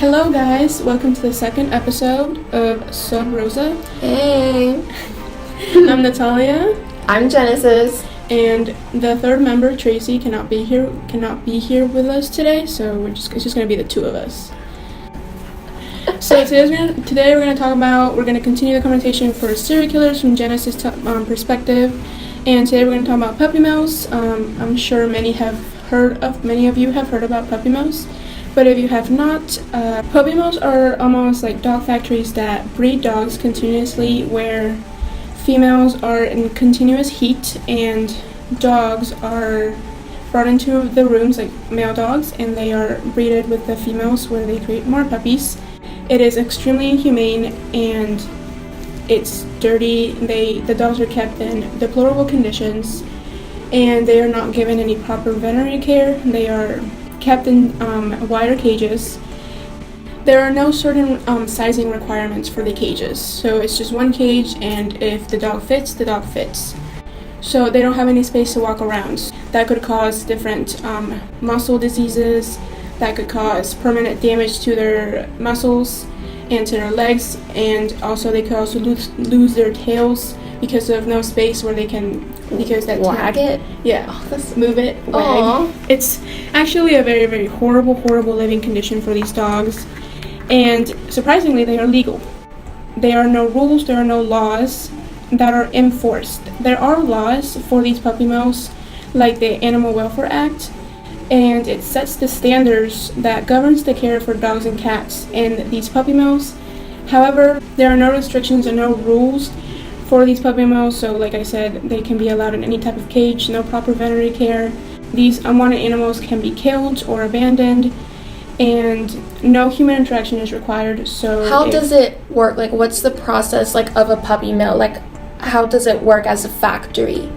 Hello guys, welcome to the second episode of Rosa. Hey. I'm Natalia. I'm Genesis. And the third member, Tracy, cannot be here with us today, so it's just going to be the two of us. So today we're going to continue the conversation for serial killers from Genesis' perspective, and today we're going to talk about puppy mills. I'm sure many of you have heard about puppy mills, but if you have not, puppy mills are almost like dog factories that breed dogs continuously, where females are in continuous heat and dogs are brought into the rooms, like male dogs, and they are breeded with the females where they create more puppies. It is extremely inhumane and it's dirty. The dogs are kept in deplorable conditions and they are not given any proper veterinary care. They are kept in wire cages. There are no certain sizing requirements for the cages, so it's just one cage, and if the dog fits, the dog fits. So they don't have any space to walk around. That could cause different muscle diseases, that could cause permanent damage to their muscles and to their legs, and also they could also lose their tails because of no space where they can, because that wag it? Yeah, move it, wag. Aww. It's actually a very, very horrible living condition for these dogs. And surprisingly, they are legal. There are no rules, there are no laws that are enforced. There are laws for these puppy mills, like the Animal Welfare Act, and it sets the standards that governs the care for dogs and cats in these puppy mills. However, there are no restrictions and no rules for these puppy mills, so like I said, they can be allowed in any type of cage, no proper veterinary care. These unwanted animals can be killed or abandoned, and no human interaction is required. So how does it work? Like, what's the process of a puppy mill? Like, how does it work as a factory?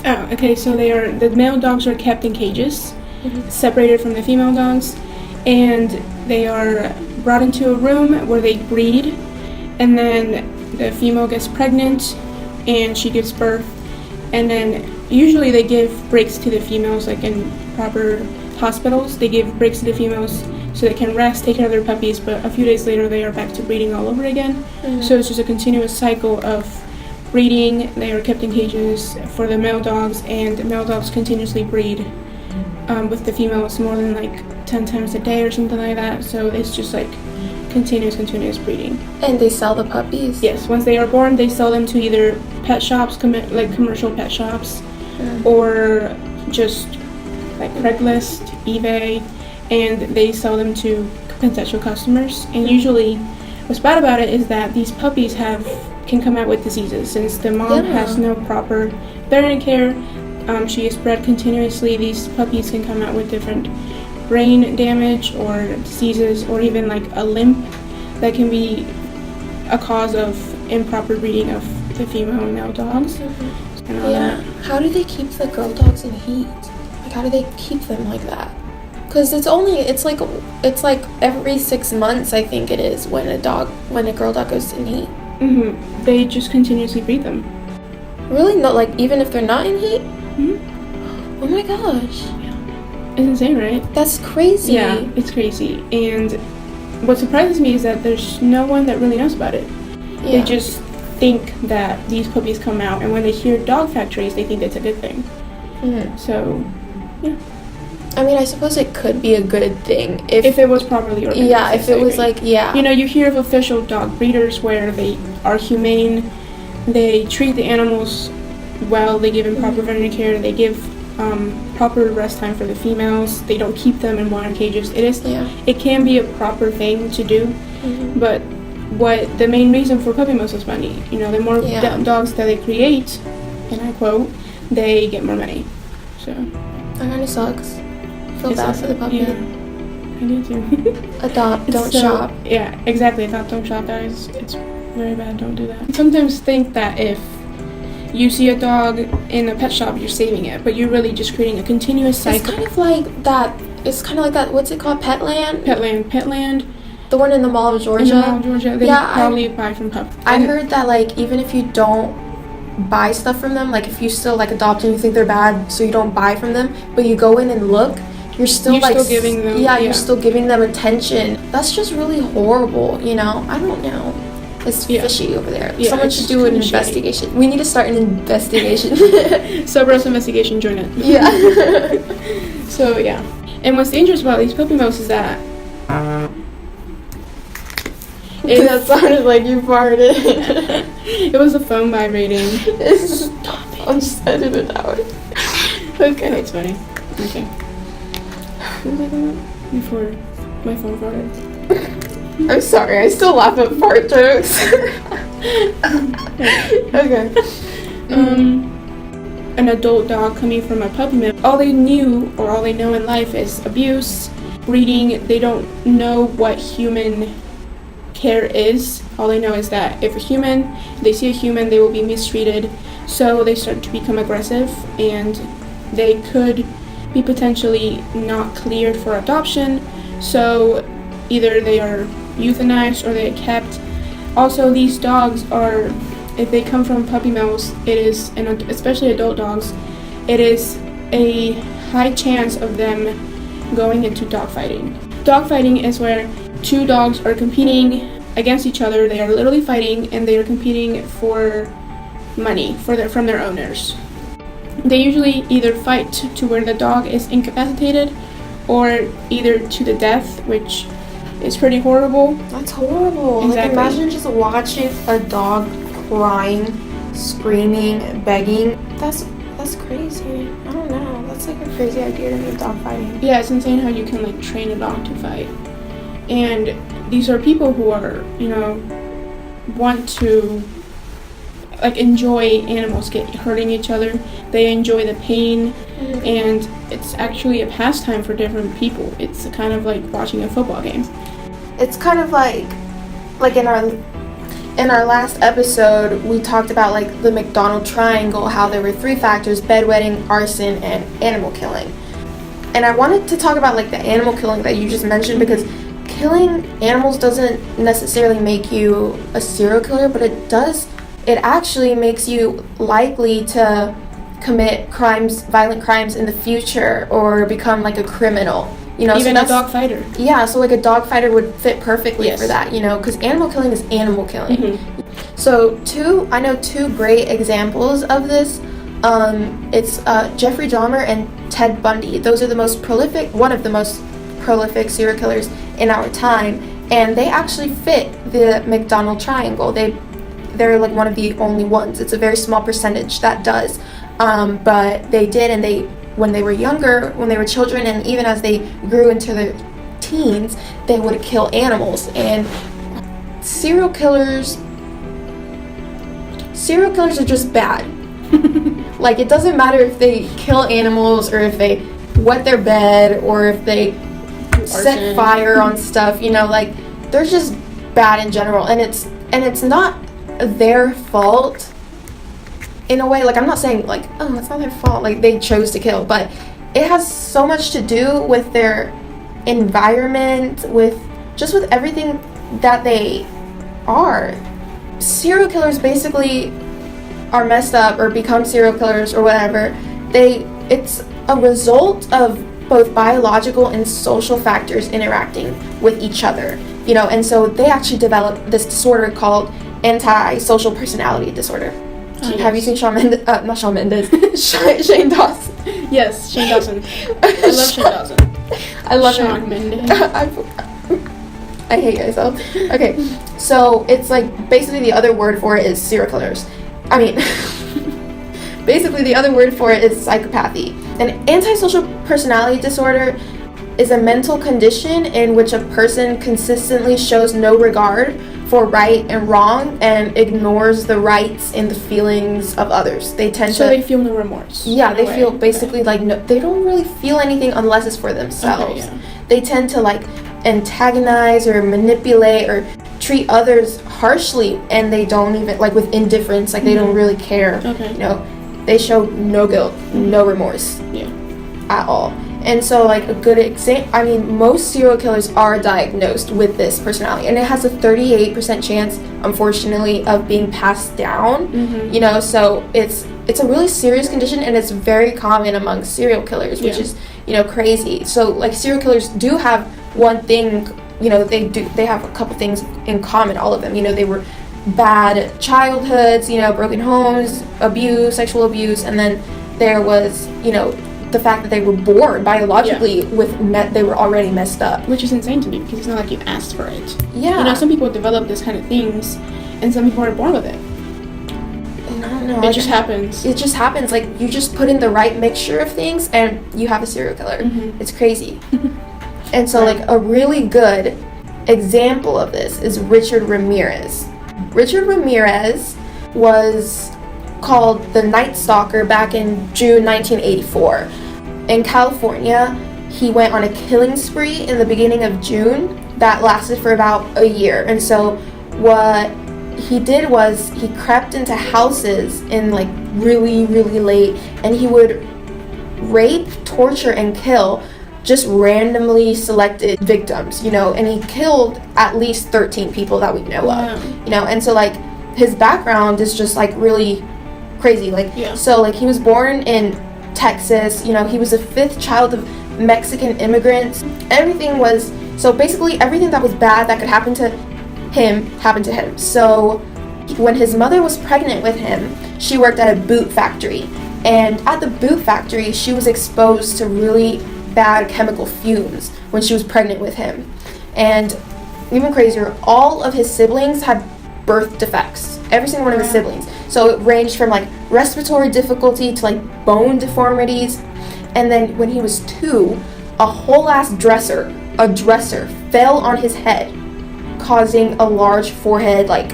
Oh, okay, so the male dogs are kept in cages, separated from the female dogs, and they are brought into a room where they breed, and then the female gets pregnant and she gives birth, and then usually they give breaks to the females, like in proper hospitals. They give breaks to the females so they can rest, take care of their puppies, but a few days later they are back to breeding all over again. So it's just a continuous cycle of breeding. They are kept in cages for the male dogs, and the male dogs continuously breed with the females more than like 10 times a day or something like that. So it's just like continuous breeding. And they sell the puppies? Yes, once they are born, they sell them to either pet shops, like commercial pet shops, or just like Craigslist, eBay, and they sell them to potential customers. And usually, what's bad about it is that these puppies can come out with diseases, since the mom has no proper veterinary care. She is bred continuously. These puppies can come out with different brain damage or diseases, or even like a limp that can be a cause of improper breeding of the female and male dogs. And all that. How do they keep the girl dogs in heat? Like, how do they keep them like that? Because it's like every 6 months, I think it is, when a girl dog goes in heat. They just continuously breed them. Really? Not like even if they're not in heat? Oh my gosh. It's insane, right? That's crazy. Yeah, it's crazy. And what surprises me is that there's no one that really knows about it. Yeah. They just think that these puppies come out, and when they hear dog factories, they think it's a good thing. So, yeah. I mean, I suppose it could be a good thing if it was properly organized. Yeah, if it was like, yeah. You know, you hear of official dog breeders where they are humane, they treat the animals well, they give them proper veterinary care, they give proper rest time for the females, they don't keep them in wire cages. It can be a proper thing to do, but what the main reason for puppy mills is money. You know, the more dogs that they create, and I quote, they get more money. So that kind of sucks. I feel bad for the puppy. Yeah, I do too. Adopt, don't shop. Yeah, exactly. Adopt, don't shop, guys. It's very bad. Don't do that. I sometimes think that if you see a dog in a pet shop, you're saving it, but you're really just creating a continuous cycle. It's kind of like that. What's it called? Petland? Petland. The one in the Mall of Georgia. In the Mall of Georgia. They probably buy from pup. I heard that, like, even if you don't buy stuff from them, like if you still like adopt and you think they're bad, so you don't buy from them, but you go in and look, you're still giving them, you're still giving them attention. That's just really horrible, you know? I don't know. It's fishy over there. Yeah, someone should do an investigation. We need to start an investigation. Cerberus investigation, join it. Yeah. So yeah, and what's dangerous about these puppy mills is that that sounded like you farted. It was the phone vibrating. Stop it. I'm just editing it out. Okay. It's funny. Okay. What was I talking about before my phone farted? I'm sorry, I still laugh at fart jokes. Okay. An adult dog coming from a puppy mill, all they knew or all they know in life is abuse, breeding. They don't know what human care is. All they know is that if they see a human, they will be mistreated. So they start to become aggressive, and they could be potentially not cleared for adoption. So either they are euthanized or they are kept. Also, these dogs are, if they come from puppy mills, it is, and especially adult dogs, it is a high chance of them going into dogfighting. Dogfighting is where two dogs are competing against each other. They are literally fighting, and they are competing for money from their owners. They usually either fight to where the dog is incapacitated, or either to the death, which is pretty horrible. That's horrible. Exactly. Like, imagine just watching a dog crying, screaming, begging. That's crazy. I don't know. That's like a crazy idea to me, dog fighting. Yeah, it's insane how you can like train a dog to fight. And these are people who are, want to like enjoy animals hurting each other. They enjoy the pain, and it's actually a pastime for different people. It's kind of like watching a football game. It's kind of like in our last episode, we talked about like the McDonald triangle, how there were 3 factors: bedwetting, arson, and animal killing. And I wanted to talk about like the animal killing that you just mentioned, because killing animals doesn't necessarily make you a serial killer, but it actually makes you likely to commit violent crimes in the future, or become like a criminal. Even a dog fighter. Yeah, so like a dog fighter would fit perfectly for that, because animal killing is animal killing. Mm-hmm. So I know 2 great examples of this. It's Jeffrey Dahmer and Ted Bundy. Those are one of the most prolific serial killers in our time, and they actually fit the McDonald triangle. They're like one of the only ones. It's a very small percentage that does, but they did, and when they were younger, when they were children, and even as they grew into their teens, they would kill animals. And serial killers are just bad. Like, it doesn't matter if they kill animals, or if they wet their bed, or if they set fire on stuff, like, they're just bad in general. And it's not their fault in a way. Like, I'm not saying like, oh, it's not their fault, like they chose to kill, but it has so much to do with their environment, with everything that they are. Serial killers basically are messed up, or become serial killers, or whatever. It's a result of both biological and social factors interacting with each other, and so they actually develop this disorder called antisocial personality disorder. Have you seen Shane Dawson? Yes, Shane Dawson. I love Shane Dawson. I love Shawn Mendes. I hate myself. Okay, so it's like basically the other word for it is serial killers. I mean, basically the other word for it is psychopathy. An antisocial personality disorder is a mental condition in which a person consistently shows no regard for right and wrong, and ignores the rights and the feelings of others. They feel no remorse. Yeah, they feel basically like they don't really feel anything unless it's for themselves. Okay, yeah. They tend to like antagonize or manipulate or treat others harshly, and they don't even, like, with indifference, like they don't really care. Okay. They show no guilt, no remorse. Yeah. At all. And so, like, a good example, most serial killers are diagnosed with this personality, and it has a 38% chance, unfortunately, of being passed down. Mm-hmm. So it's a really serious condition, and it's very common among serial killers, which is, you know, crazy. So like serial killers do have one thing, you know, they have a couple things in common, all of them. You know, they were bad childhoods, you know, broken homes, abuse, sexual abuse, and then there was, you know, the fact that they were born biologically they were already messed up, which is insane to me because it's not like you asked for it. Yeah, you know, some people develop this kind of things, and some people are born with it. I don't know. It just happens. It just happens. Like, you just put in the right mixture of things, and you have a serial killer. Mm-hmm. It's crazy. And so, like, a really good example of this is Richard Ramirez. Richard Ramirez was called the Night Stalker back in June 1984. In California, he went on a killing spree in the beginning of June that lasted for about a year. And so what he did was he crept into houses in like really, really late, and he would rape, torture, and kill just randomly selected victims, you know, and he killed at least 13 people that we know of, you know, and so like his background is just like really crazy, like, so like he was born in Texas, you know, he was the 5th child of Mexican immigrants. So basically everything that was bad that could happen to him happened to him. So when his mother was pregnant with him, she worked at a boot factory, and at the boot factory she was exposed to really bad chemical fumes when she was pregnant with him. And even crazier, all of his siblings had birth defects, every single one of his siblings. So it ranged from like respiratory difficulty to like bone deformities. And then when he was 2, a whole ass dresser fell on his head, causing a large forehead like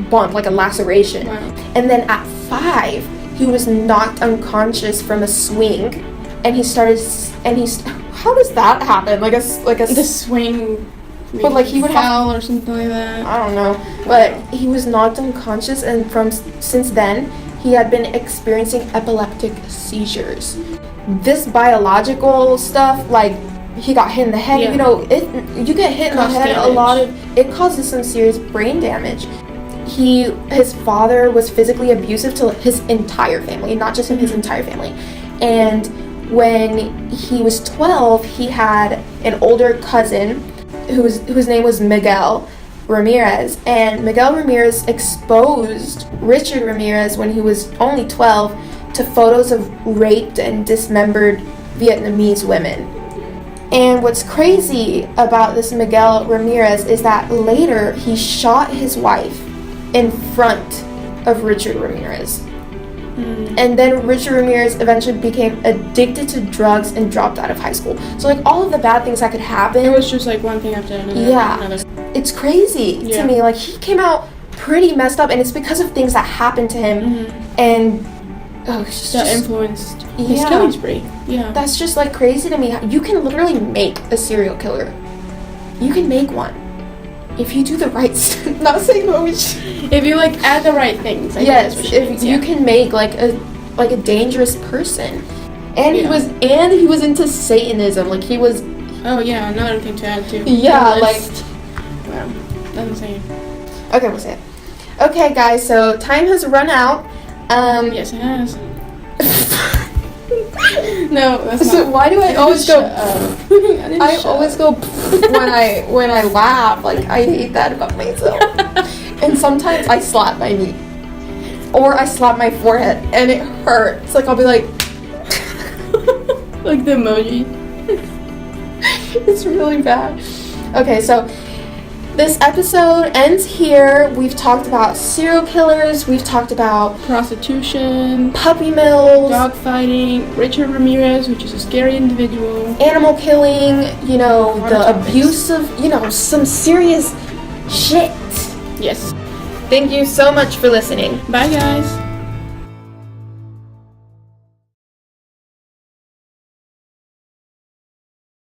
bump, like a laceration. And then at 5, he was knocked unconscious from a swing, and how does that happen? The swing, but like he would fell or something like that. I don't know, but he was knocked unconscious, and since then he had been experiencing epileptic seizures. This biological stuff, like he got hit in the head, you know, you get hit in the head it causes some serious brain damage. His father was physically abusive to his entire family, not just him, his entire family. And when he was 12, he had an older cousin whose name was Miguel Ramirez, and Miguel Ramirez exposed Richard Ramirez when he was only 12 to photos of raped and dismembered Vietnamese women. And what's crazy about this Miguel Ramirez is that later he shot his wife in front of Richard Ramirez. And then Richard Ramirez eventually became addicted to drugs and dropped out of high school. So like all of the bad things that could happen, it was just like one thing after another. Yeah, it's crazy to me. Like he came out pretty messed up, and it's because of things that happened to him, and that influenced his killing spree. Yeah, that's just like crazy to me. You can literally make a serial killer. You can make one if you do the right stuff. Not saying what we should. If you like add the right things. If you can make like a dangerous person. And he was into Satanism. Like he was. Oh yeah, another thing to add to. Yeah, like. Wow, that's insane. Okay, we'll say it. Okay, guys. So time has run out. Yes, it has. No, that's not. So why do I always go? I always go when I laugh. Like I hate that about myself. And sometimes I slap my knee, or I slap my forehead, and it hurts. Like I'll be like, like the emoji. It's really bad. Okay, so this episode ends here. We've talked about serial killers. We've talked about prostitution, puppy mills, dog fighting, Richard Ramirez, which is a scary individual, animal killing, you know, the abuse of, you know, some serious shit. Yes. Thank you so much for listening. Bye, guys.